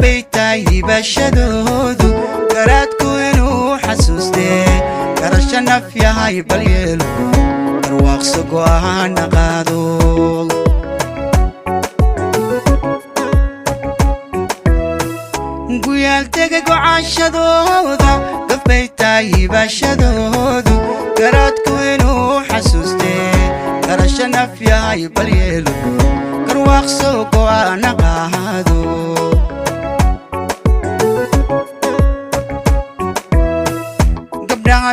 قبيتاي بشدودو قراتكو إنو حسوستي قرشنا في هاي باليلو رواق سقوها نقادو قويال تقاقو عاشدودو قبيتاي بشدودو قراتكو إنو حسوستي قرشنا في هاي باليلو رواق سقوها نقادو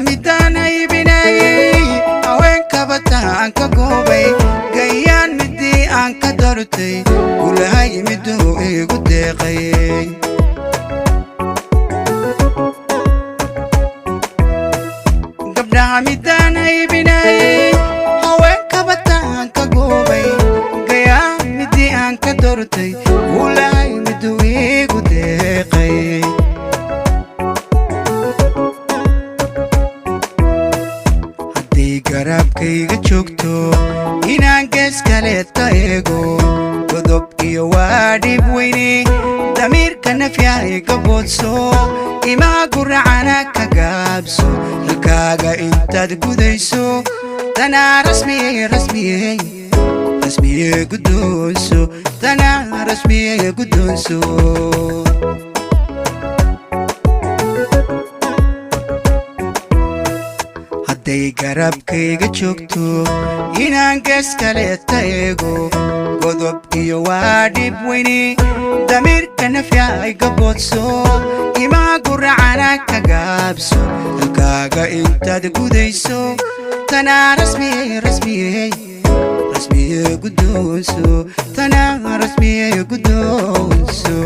midaan ay binaayay haweenka bataan ka goobay gayaan midii aan ka dartay gulahay miduu igu deeqay gabdhaha midaan ay binaayay haweenka bataan ka goobay gayaan midii aan ka dartay gulahay miduu igu deeqay garabkayga joogto inaan gees kale taego godob iyo waa dhib weyne damiirka nafyahay gaboodso imaa guracana ka gaabso halkaaga intaad gudayso tanaa rasmiye guddoonso tanaa rasmiye guddoonso hadday garabkayga joogto inaan gees kale taego godob iyo waa dhib weyne damiirka nafyahay gaboodso imaa guracana ka gaabso halkaaga intaad gudayso tanaa rasmiye guddoonso tanaa rasmiye guddoonso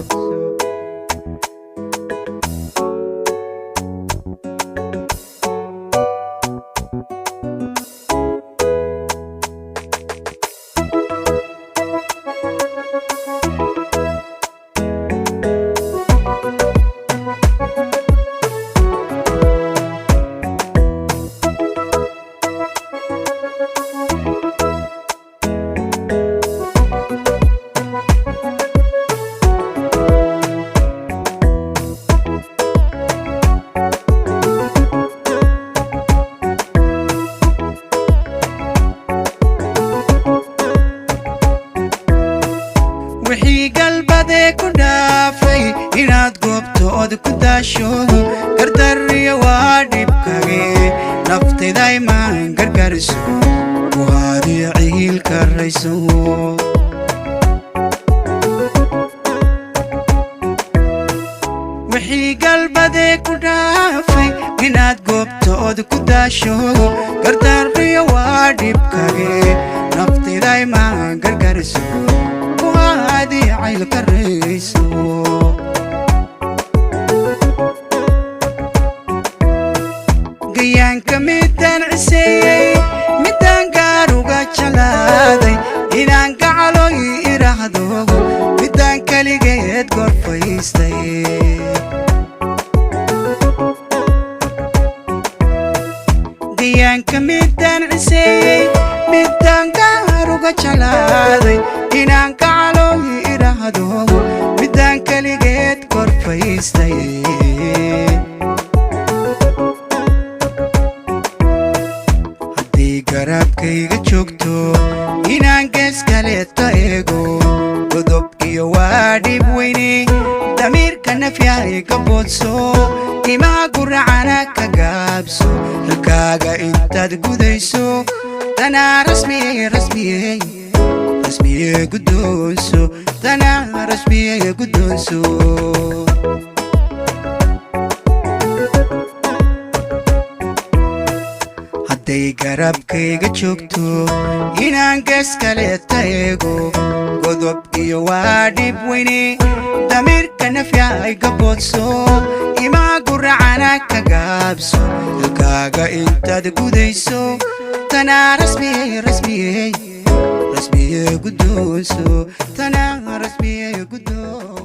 wixii galbade ku dhaafay inaad goobtood ku daasho gardariyo waa dhibkage naftayday maan gargariso ku haadiyo ciil karayso wixii galbade ku dhaafay inaad goobtood ku daasho gardariyo waa dhibkage naftayday maan gargariso هادي عيل كريسو قيان كميدان عسيي ميدان قاروغا جلادي إنان قعلو يراهدو ميدان كاليقيد قرفيستي قيان كميدان عسيي ميدان قاروغا جلادي إنان قعلو يراهدو ميدان كاليقيد قرفيستي garabkayga joogto inaan gees kale taego godob iyo waa dhib weyne damiirka nafyahay gaboodso imaa guracana ka gaabso halkaaga intaad gudayso tanaa rasmiye guddoonso tanaa rasmiye guddoonso hadday garabkayga joogto inaan gees kale taego godob iyo waa dhib weyne damiirka nafyahay gaboodso imaa guracana ka gaabso halkaaga intaad gudayso tanaa rasmiye guddoonso tanaa rasmiye guddoonso